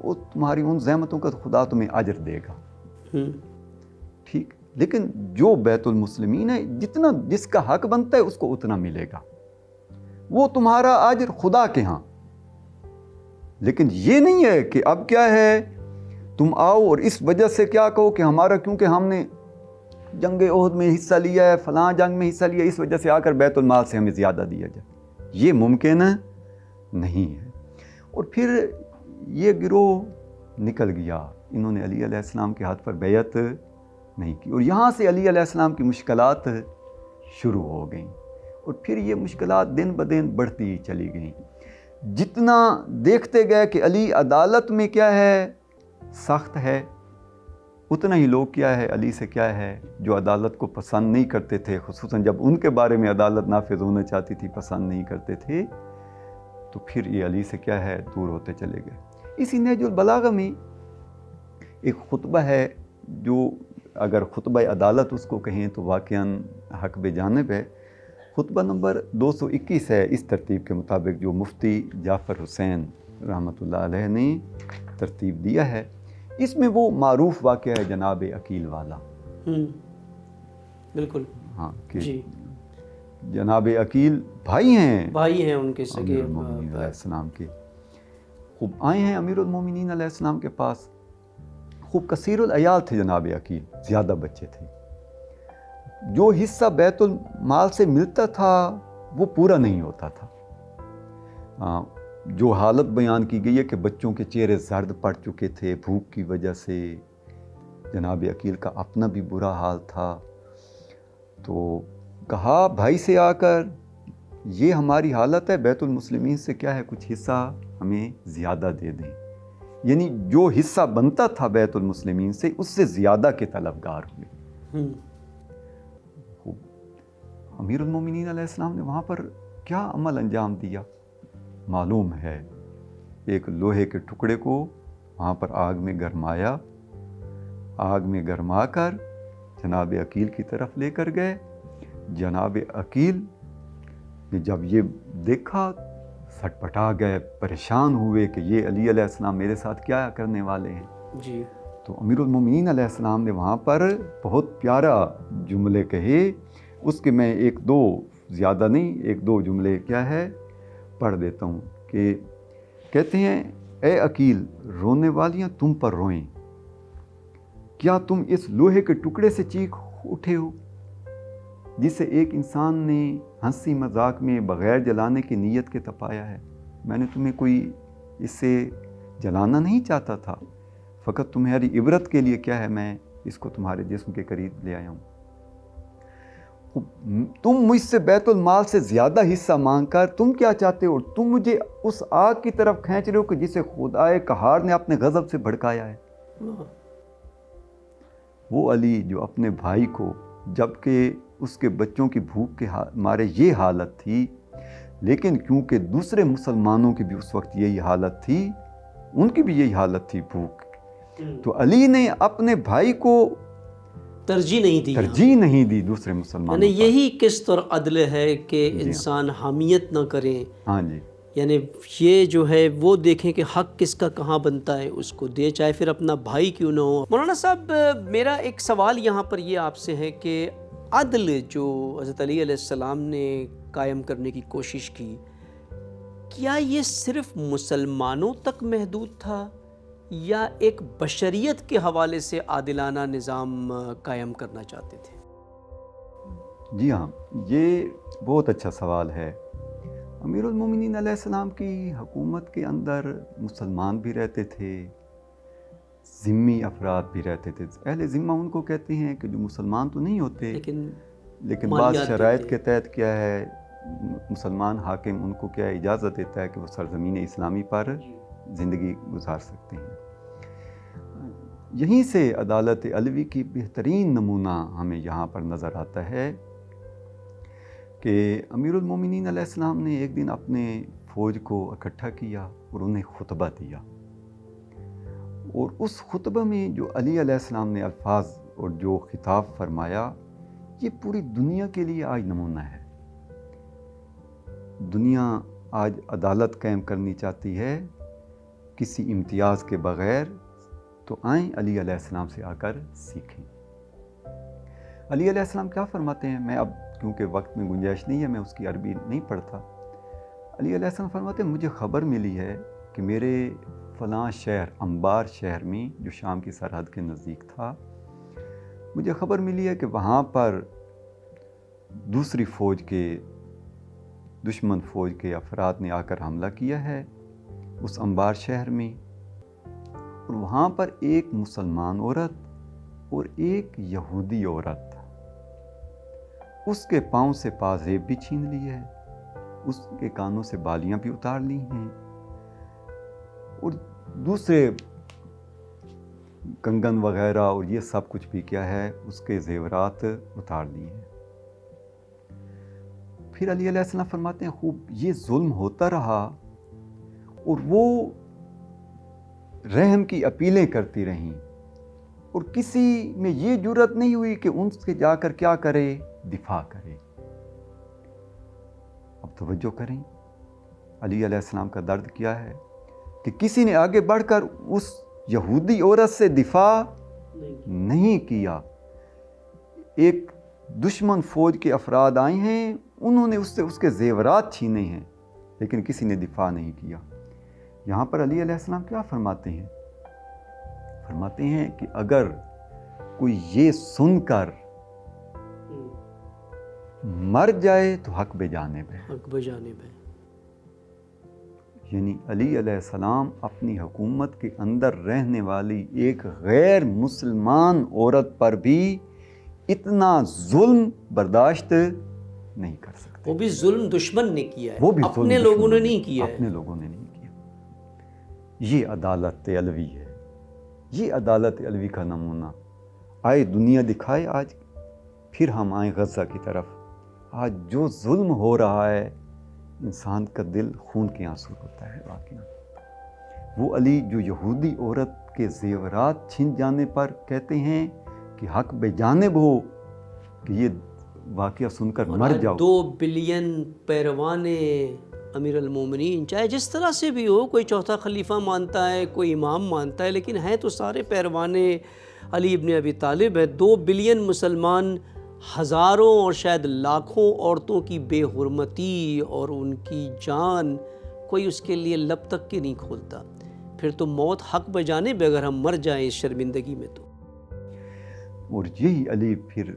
وہ تمہاری ان زحمتوں کا خدا تمہیں اجر دے گا، ٹھیک، لیکن جو بیت المسلمین ہے جتنا جس کا حق بنتا ہے اس کو اتنا ملے گا، وہ تمہارا اجر خدا کے ہاں۔ لیکن یہ نہیں ہے کہ اب کیا ہے تم آؤ اور اس وجہ سے کیا کہو کہ ہمارا کیونکہ ہم نے جنگ احد میں حصہ لیا ہے، فلاں جنگ میں حصہ لیا، اس وجہ سے آ کر بیت المال سے ہمیں زیادہ دیا جائے، یہ ممکن نہیں ہے۔ اور پھر یہ گروہ نکل گیا، انہوں نے علی علیہ السلام کے ہاتھ پر بیعت نہیں کی، اور یہاں سے علی علیہ السلام کی مشکلات شروع ہو گئیں، اور پھر یہ مشکلات دن بدن بڑھتی چلی گئیں۔ جتنا دیکھتے گئے کہ علی عدالت میں کیا ہے سخت ہے، اتنا ہی لوگ کیا ہے علی سے کیا ہے جو عدالت کو پسند نہیں کرتے تھے، خصوصاً جب ان کے بارے میں عدالت نافذ ہونا چاہتی تھی، پسند نہیں کرتے تھے، تو پھر یہ علی سے کیا ہے دور ہوتے چلے گئے۔ اسی نہج البلاغہ میں ایک خطبہ ہے جو اگر خطبہ عدالت اس کو کہیں تو واقعاً حق بے جانب ہے، خطبہ نمبر 221 ہے اس ترتیب کے مطابق جو مفتی جعفر حسین رحمۃ اللہ علیہ نے ترتیب دیا ہے۔ اس میں وہ معروف واقعہ ہے جناب عقیل والا، بالکل، ہاں، کہ جی، جناب عقیل بھائی ہیں ان کے سگے امیر المومنین علیہ السلام کے، خوب آئے ہیں امیر المومنین علیہ السلام کے پاس، خوب کثیر العیال تھے جناب عقیل، زیادہ بچے تھے، جو حصہ بیت المال سے ملتا تھا وہ پورا نہیں ہوتا تھا۔ جو حالت بیان کی گئی ہے کہ بچوں کے چہرے زرد پڑ چکے تھے بھوک کی وجہ سے، جناب عقیل کا اپنا بھی برا حال تھا، تو کہا بھائی سے آ کر یہ ہماری حالت ہے، بیت المسلمین سے کیا ہے کچھ حصہ ہمیں زیادہ دے دیں، یعنی جو حصہ بنتا تھا بیت المسلمین سے اس سے زیادہ کے طلبگار ہوئے۔ امیر المومنین علیہ السلام نے وہاں پر کیا عمل انجام دیا، معلوم ہے ایک لوہے کے ٹکڑے کو وہاں پر آگ میں گرمایا، آگ میں گرما کر جناب عقیل کی طرف لے کر گئے۔ جناب عقیل نے جب یہ دیکھا سٹ پٹا گئے، پریشان ہوئے کہ یہ علی علیہ السلام میرے ساتھ کیا کرنے والے ہیں۔ جی تو امیر المومنین علیہ السلام نے وہاں پر بہت پیارا جملے کہے، اس کے میں ایک دو زیادہ نہیں، ایک دو جملے کیا ہے پڑھ دیتا ہوں کہ کہتے ہیں اے عقیل، رونے والیاں تم پر روئیں، کیا تم اس لوہے کے ٹکڑے سے چیخ اٹھے ہو جسے ایک انسان نے ہنسی مذاق میں بغیر جلانے کی نیت کے تپایا ہے؟ میں نے تمہیں کوئی اس سے جلانا نہیں چاہتا تھا، فقط تمہاری عبرت کے لیے کیا ہے میں اس کو تمہارے جسم کے قریب لے آیا ہوں۔ تم مجھ سے بیت المال سے زیادہ حصہ مانگ کر تم کیا چاہتے ہو؟ تم مجھے اس آگ کی طرف کھینچ رہے ہو کہ جسے خدائے قہار نے اپنے غضب سے بھڑکایا ہے۔ وہ علی جو اپنے بھائی کو، جبکہ اس کے بچوں کی بھوک کے مارے یہ حالت تھی، لیکن کیونکہ دوسرے مسلمانوں کی بھی اس وقت یہی حالت تھی، ان کی بھی یہی حالت تھی بھوک، تو علی نے اپنے بھائی کو ترجیح نہیں دی دوسرے مسلمانوں یعنی یہی قسط اور عدل ہے کہ انسان حامیت نہ کریں، ہاں جی، یعنی یہ جو ہے وہ دیکھیں کہ حق کس کا کہاں بنتا ہے اس کو دے، چاہے پھر اپنا بھائی کیوں نہ ہو۔ مولانا صاحب، میرا ایک سوال یہاں پر یہ آپ سے ہے کہ عدل جو حضرت علی علیہ السلام نے قائم کرنے کی کوشش کی، کیا یہ صرف مسلمانوں تک محدود تھا یا ایک بشریت کے حوالے سے عادلانہ نظام قائم کرنا چاہتے تھے؟ جی ہاں، یہ بہت اچھا سوال ہے۔ امیر المومنین علیہ السلام کی حکومت کے اندر مسلمان بھی رہتے تھے، ذمی افراد بھی رہتے تھے۔ اہل ذمہ ان کو کہتے ہیں کہ جو مسلمان تو نہیں ہوتے، لیکن بعض شرائط کے تحت کیا ہے مسلمان حاکم ان کو کیا اجازت دیتا ہے کہ وہ سرزمین اسلامی پر زندگی گزار سکتے ہیں۔ یہیں سے عدالت علوی کی بہترین نمونہ ہمیں یہاں پر نظر آتا ہے کہ امیر المومنین علیہ السلام نے ایک دن اپنے فوج کو اکٹھا کیا اور انہیں خطبہ دیا، اور اس خطبہ میں جو علی علیہ السلام نے الفاظ اور جو خطاب فرمایا، یہ پوری دنیا کے لیے آج نمونہ ہے۔ دنیا آج عدالت قائم کرنی چاہتی ہے کسی امتیاز کے بغیر، تو آئیں علی علیہ السلام سے آ کر سیکھیں۔ علی علیہ السلام کیا فرماتے ہیں؟ میں اب کیونکہ وقت میں گنجائش نہیں ہے میں اس کی عربی نہیں پڑھتا۔ علی علیہ السلام فرماتے ہیں مجھے خبر ملی ہے کہ میرے فلاں شہر انبار شہر میں جو شام کی سرحد کے نزدیک تھا، مجھے خبر ملی ہے کہ وہاں پر دوسری فوج کے دشمن فوج کے افراد نے آ کر حملہ کیا ہے اس انبار شہر میں، اور وہاں پر ایک مسلمان عورت اور ایک یہودی عورت، اس کے پاؤں سے پازیب بھی چھین لی ہے، اس کے کانوں سے بالیاں بھی اتار لی ہیں، اور دوسرے کنگن وغیرہ اور یہ سب کچھ بھی کیا ہے اس کے زیورات اتار لیے ہیں۔ پھر علی علیہ السلام فرماتے ہیں خوب یہ ظلم ہوتا رہا اور وہ رحم کی اپیلیں کرتی رہیں، اور کسی میں یہ جرأت نہیں ہوئی کہ ان سے جا کر کیا کرے، دفاع کرے۔ اب توجہ کریں علی علیہ السلام کا درد کیا ہے کہ کسی نے آگے بڑھ کر اس یہودی عورت سے دفاع نہیں کیا۔ ایک دشمن فوج کے افراد آئے ہیں، انہوں نے اس سے اس کے زیورات چھینے ہیں، لیکن کسی نے دفاع نہیں کیا۔ یہاں پر علی علیہ السلام کیا فرماتے ہیں؟ فرماتے ہیں کہ اگر کوئی یہ سن کر مر جائے تو حق بے جانب ہے، حق بے جانب ہے۔ یعنی علی علیہ السلام اپنی حکومت کے اندر رہنے والی ایک غیر مسلمان عورت پر بھی اتنا ظلم برداشت نہیں کر سکتے۔ وہ بھی ظلم دشمن نے کیا ہے، وہ بھی اپنے لوگوں نے نہیں کیا ہے، اپنے لوگوں نے نہیں کیا۔ یہ عدالت علوی ہے، یہ عدالت علوی کا نمونہ آئے دنیا دکھائے۔ آج پھر ہم آئیں غزہ کی طرف، آج جو ظلم ہو رہا ہے انسان کا دل خون کے آنسو ہوتا ہے واقعی۔ وہ علی جو یہودی عورت کے زیورات چھن جانے پر کہتے ہیں کہ حق بے جانب ہو کہ یہ واقعہ سن کر مر جاؤ. 2 بلین پیروان امیر المومنین، چاہے جس طرح سے بھی ہو، کوئی چوتھا خلیفہ مانتا ہے، کوئی امام مانتا ہے، لیکن ہیں تو سارے پیروان علی ابن ابی طالب ہے. 2 بلین مسلمان ہزاروں اور شاید لاکھوں عورتوں کی بے حرمتی اور ان کی جان کوئی اس کے لیے لب تک کے نہیں کھولتا. پھر تو موت حق بجانب اگر ہم مر جائیں اس شرمندگی میں تو. اور یہی علی پھر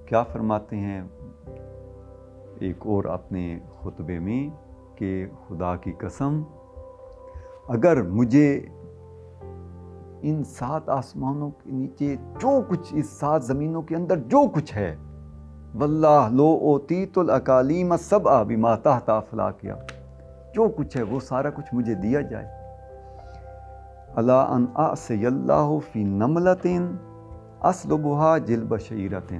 کیا فرماتے ہیں ایک اور اپنے خطبے میں کہ خدا کی قسم اگر مجھے ان 7 آسمانوں کے نیچے جو کچھ، اس 7 زمینوں کے اندر جو کچھ ہے، واللہ لو اوتیت الاکالیم السبع بما تحت افلاکیا، جو کچھ ہے وہ سارا کچھ مجھے دیا جائے، الا ان اعصی اللہ فی نملۃ اسلبھا جلب شعیرۃ،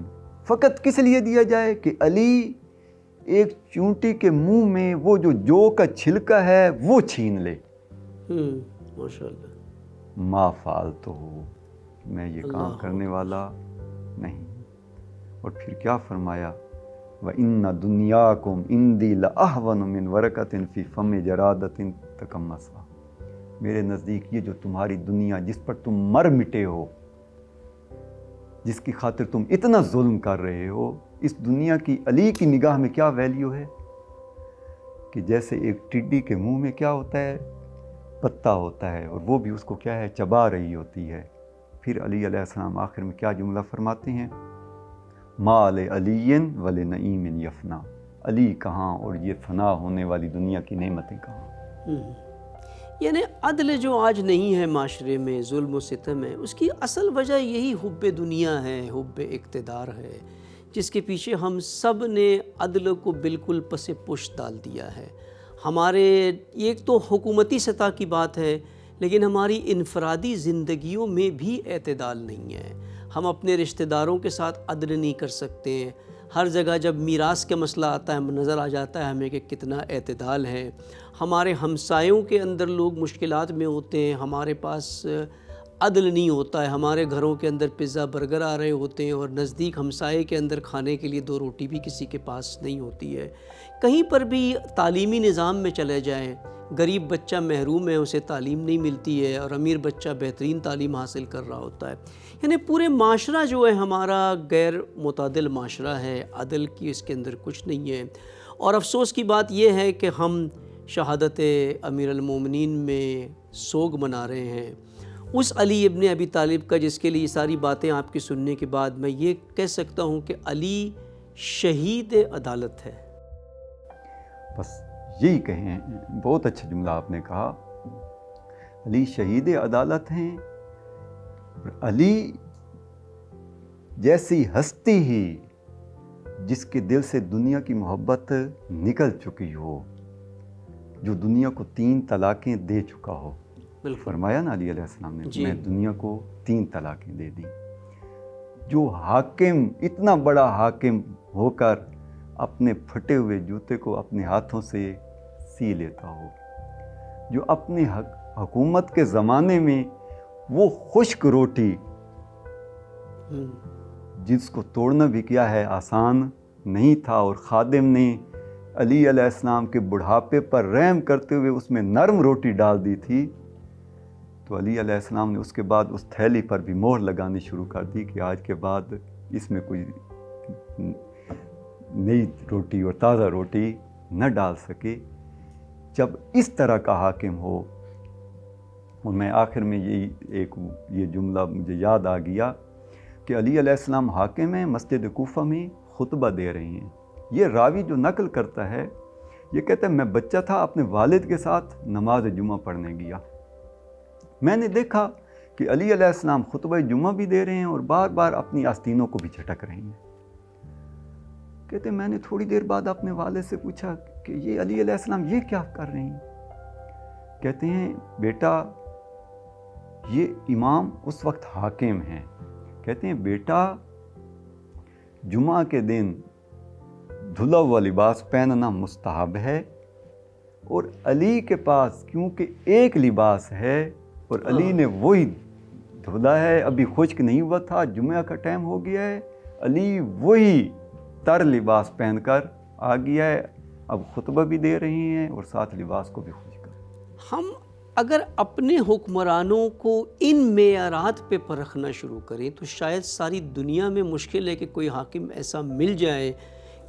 فقط کس لیے دیا جائے کہ علی ایک چونٹی کے منہ میں وہ جو کا چھلکا ہے وہ چھین لے. ماشاءاللہ. ما فعلتہ، میں یہ کام کرنے والا نہیں. اور پھر کیا فرمایا، وَإِنَّ دُنْيَاكُمْ عِنْدِي لَأَهْوَنُ مِنْ وَرَقَةٍ فِي فَمِّ جَرَادَةٍ تَكَمَّسْهَا، میرے نزدیک یہ جو تمہاری دنیا جس پر تم مر مٹے ہو، جس کی خاطر تم اتنا ظلم کر رہے ہو، اس دنیا کی علی کی نگاہ میں کیا ویلیو ہے کہ جیسے ایک ٹڈی کے منہ میں کیا ہوتا ہے، پتا ہوتا ہے، اور وہ بھی اس کو کیا ہے، چبا رہی ہوتی ہے. پھر علی علیہ السلام آخر میں کیا جملہ فرماتے ہیں، ما لعلی ولنعیم یفنا، علی کہاں اور یہ فنا ہونے والی دنیا کی نعمتیں کہاں. یعنی عدل جو آج نہیں ہے معاشرے میں، ظلم و ستم ہے، اس کی اصل وجہ یہی حب دنیا ہے، حب اقتدار ہے، جس کے پیچھے ہم سب نے عدل کو بالکل پس پشت ڈال دیا ہے. ہمارے ایک تو حکومتی سطح کی بات ہے، لیکن ہماری انفرادی زندگیوں میں بھی اعتدال نہیں ہے. ہم اپنے رشتہ داروں کے ساتھ عدل نہیں کر سکتے. ہر جگہ جب میراث کا مسئلہ آتا ہے نظر آ جاتا ہے ہمیں کہ کتنا اعتدال ہے. ہمارے ہمسایوں کے اندر لوگ مشکلات میں ہوتے ہیں، ہمارے پاس عدل نہیں ہوتا ہے. ہمارے گھروں کے اندر پزا برگر آ رہے ہوتے ہیں اور نزدیک ہمسائے کے اندر کھانے کے لیے 2 روٹی بھی کسی کے پاس نہیں ہوتی ہے. کہیں پر بھی تعلیمی نظام میں چلے جائیں، غریب بچہ محروم ہے، اسے تعلیم نہیں ملتی ہے، اور امیر بچہ بہترین تعلیم حاصل کر رہا ہوتا ہے. یعنی پورے معاشرہ جو ہے ہمارا غیر متعادل معاشرہ ہے، عدل کی اس کے اندر کچھ نہیں ہے. اور افسوس کی بات یہ ہے کہ ہم شہادت امیر المومنین میں سوگ منا رہے ہیں، اس علی ابن ابی طالب کا جس کے لیے یہ ساری باتیں آپ کی سننے کے بعد میں یہ کہہ سکتا ہوں کہ علی شہید عدالت ہے. بس یہی کہیں، بہت اچھا جملہ آپ نے کہا، علی شہید عدالت ہیں. علی جیسی ہستی ہی جس کے دل سے دنیا کی محبت نکل چکی ہو، جو دنیا کو 3 طلاقیں دے چکا ہو. فرمایا نا علی علیہ السلام نے، میں دنیا کو 3 طلاقیں دے دی. جو حاکم، اتنا بڑا حاکم ہو کر اپنے پھٹے ہوئے جوتے کو اپنے ہاتھوں سے سی لیتا ہو، جو اپنی حکومت کے زمانے میں وہ خشک روٹی جس کو توڑنا بھی کیا ہے آسان نہیں تھا، اور خادم نے علی علیہ السلام کے بڑھاپے پر رحم کرتے ہوئے اس میں نرم روٹی ڈال دی تھی، تو علی علیہ السلام نے اس کے بعد اس تھیلی پر بھی مہر لگانی شروع کر دی کہ آج کے بعد اس میں کوئی نئی روٹی اور تازہ روٹی نہ ڈال سکے. جب اس طرح کا حاکم ہو، اور میں آخر میں یہ جملہ مجھے یاد آ گیا کہ علی علیہ السلام حاکم ہیں، مسجد کوفہ میں خطبہ دے رہے ہیں. یہ راوی جو نقل کرتا ہے یہ کہتا ہے میں بچہ تھا، اپنے والد کے ساتھ نماز جمعہ پڑھنے گیا، میں نے دیکھا کہ علی علیہ السلام خطبہ جمعہ بھی دے رہے ہیں اور بار بار اپنی آستینوں کو بھی جھٹک رہے ہیں. کہتے میں نے تھوڑی دیر بعد اپنے والد سے پوچھا کہ یہ علی علیہ السلام یہ کیا کر رہے ہیں؟ کہتے ہیں بیٹا یہ امام اس وقت حاکم ہیں. کہتے ہیں بیٹا جمعہ کے دن دھلا ہوا لباس پہننا مستحب ہے، اور علی کے پاس کیونکہ ایک لباس ہے اور علی نے وہی دھلا ہے، ابھی خشک نہیں ہوا تھا، جمعہ کا ٹائم ہو گیا ہے، علی وہی تر لباس پہن کر آ گیا ہے، اب خطبہ بھی دے رہی ہیں اور ساتھ لباس کو بھی خشک کر۔ ہم اگر اپنے حکمرانوں کو ان معیارات پہ پرکھنا شروع کریں تو شاید ساری دنیا میں مشکل ہے کہ کوئی حاکم ایسا مل جائے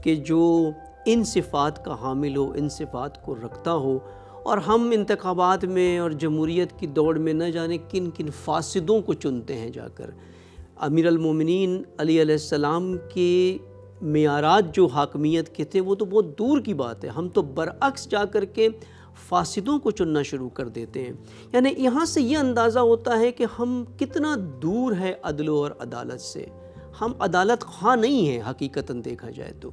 کہ جو ان صفات کا حامل ہو، ان صفات کو رکھتا ہو، اور ہم انتخابات میں اور جمہوریت کی دوڑ میں نہ جانے کن کن فاسدوں کو چنتے ہیں جا کر۔ امیر المومنین علی علیہ السلام کے معیارات جو حاکمیت کے تھے وہ تو بہت دور کی بات ہے، ہم تو برعکس جا کر کے فاسدوں کو چننا شروع کر دیتے ہیں۔ یعنی یہاں سے یہ اندازہ ہوتا ہے کہ ہم کتنا دور ہے عدل اور عدالت سے۔ ہم عدالت خواہ نہیں ہیں حقیقتاً دیکھا جائے تو،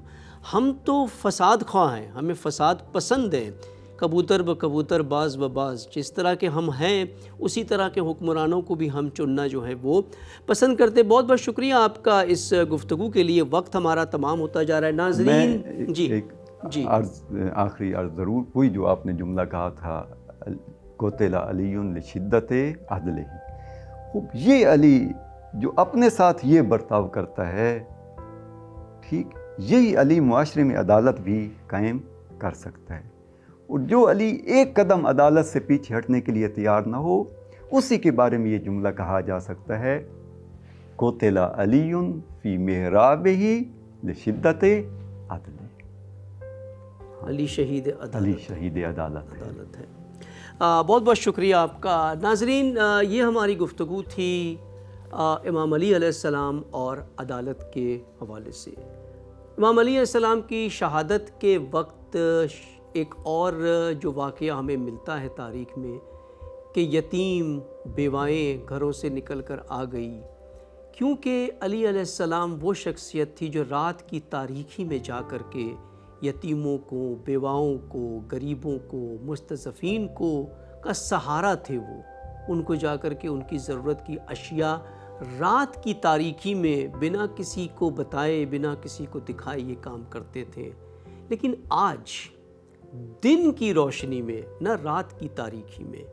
ہم تو فساد خواہ ہیں، ہمیں فساد پسند ہے، کبوتر بکبوتر باز بباز، جس طرح کے ہم ہیں اسی طرح کے حکمرانوں کو بھی ہم چننا جو ہے وہ پسند کرتے۔ بہت بہت شکریہ آپ کا اس گفتگو کے لیے، وقت ہمارا تمام ہوتا جا رہا ہے۔ ناظرین جی آخری عرض ضرور ہوئی جو آپ نے جملہ کہا تھا، قتل علی لشدت عدلہ، خوب یہ علی جو اپنے ساتھ یہ برتاؤ کرتا ہے، ٹھیک یہی علی معاشرے میں عدالت بھی قائم کر سکتا ہے، اور جو علی ایک قدم عدالت سے پیچھے ہٹنے کے لیے تیار نہ ہو، اسی کے بارے میں یہ جملہ کہا جا سکتا ہے، قتل علی فی محرابہ لشدت عدلہ، علی شہید عدالت، علی شہید عدالت ہے۔ بہت بہت شکریہ آپ کا۔ ناظرین، یہ ہماری گفتگو تھی امام علی علیہ السلام اور عدالت کے حوالے سے۔ امام علی علیہ السلام کی شہادت کے وقت ایک اور جو واقعہ ہمیں ملتا ہے تاریخ میں کہ یتیم بیوائیں گھروں سے نکل کر آ گئی، کیونکہ علی علیہ السلام وہ شخصیت تھی جو رات کی تاریکی میں جا کر کے یتیموں کو، بیواؤں کو، غریبوں کو، مستضعفین کو کا سہارا تھے، وہ ان کو جا کر کے ان کی ضرورت کی اشیاء رات کی تاریکی میں بنا کسی کو بتائے، بنا کسی کو دکھائے یہ کام کرتے تھے۔ لیکن آج دن کی روشنی میں، نہ رات کی تاریکی میں،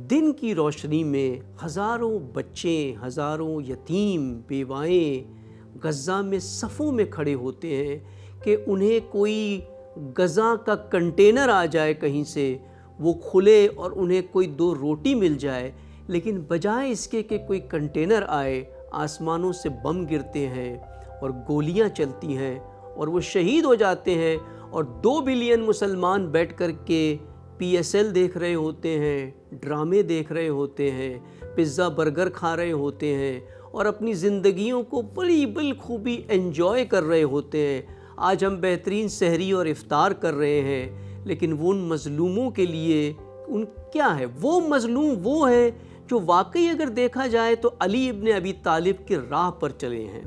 دن کی روشنی میں ہزاروں بچے، ہزاروں یتیم بیوائیں غزہ میں صفوں میں کھڑے ہوتے ہیں کہ انہیں کوئی غذا کا کنٹینر آ جائے کہیں سے، وہ کھلے اور انہیں کوئی 2 روٹی مل جائے، لیکن بجائے اس کے کہ کوئی کنٹینر آئے، آسمانوں سے بم گرتے ہیں اور گولیاں چلتی ہیں اور وہ شہید ہو جاتے ہیں، اور 2 بلین مسلمان بیٹھ کر کے PSL دیکھ رہے ہوتے ہیں، ڈرامے دیکھ رہے ہوتے ہیں، پیزا برگر کھا رہے ہوتے ہیں اور اپنی زندگیوں کو بڑی بالخوبی انجوائے کر رہے ہوتے ہیں۔ آج ہم بہترین سحری اور افطار کر رہے ہیں، لیکن وہ ان مظلوموں کے لیے کیا ہے؟ وہ مظلوم وہ ہے جو واقعی اگر دیکھا جائے تو علی ابن ابی طالب کے راہ پر چلے ہیں،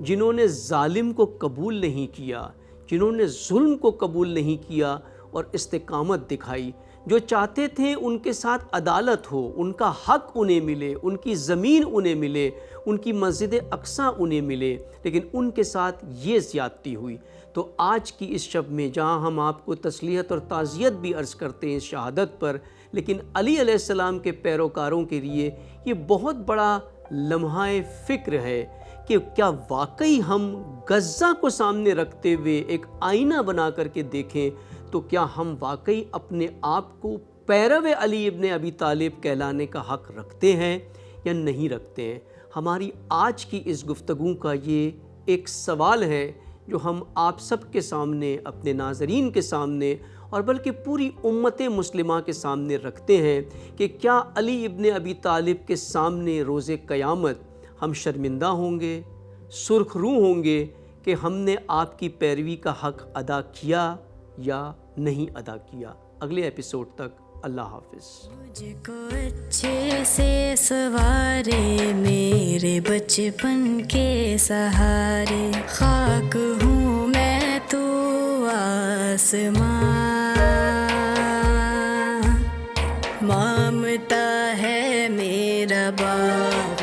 جنہوں نے ظالم کو قبول نہیں کیا، جنہوں نے ظلم کو قبول نہیں کیا اور استقامت دکھائی، جو چاہتے تھے ان کے ساتھ عدالت ہو، ان کا حق انہیں ملے، ان کی زمین انہیں ملے، ان کی مسجد اقصیٰ انہیں ملے، لیکن ان کے ساتھ یہ زیادتی ہوئی۔ تو آج کی اس شب میں جہاں ہم آپ کو تسلیت اور تعزیت بھی عرض کرتے ہیں اس شہادت پر، لیکن علی علیہ السلام کے پیروکاروں کے لیے یہ بہت بڑا لمحہ فکر ہے کہ کیا واقعی ہم غزہ کو سامنے رکھتے ہوئے ایک آئینہ بنا کر کے دیکھیں تو کیا ہم واقعی اپنے آپ کو پیرو علی ابن ابی طالب کہلانے کا حق رکھتے ہیں یا نہیں رکھتے ہیں؟ ہماری آج کی اس گفتگو کا یہ ایک سوال ہے جو ہم آپ سب کے سامنے، اپنے ناظرین کے سامنے اور بلکہ پوری امت مسلمہ کے سامنے رکھتے ہیں کہ کیا علی ابن ابی طالب کے سامنے روز قیامت ہم شرمندہ ہوں گے، سرخ رو ہوں گے کہ ہم نے آپ کی پیروی کا حق ادا کیا یا نہیں ادا کیا؟ اگلے ایپیسوڈ تک اللہ حافظ۔ مجھ کو اچھے سے سوارے میرے بچپن کے سہارے، خاک ہوں میں تو آسمان، مامتا ہے میرا باپ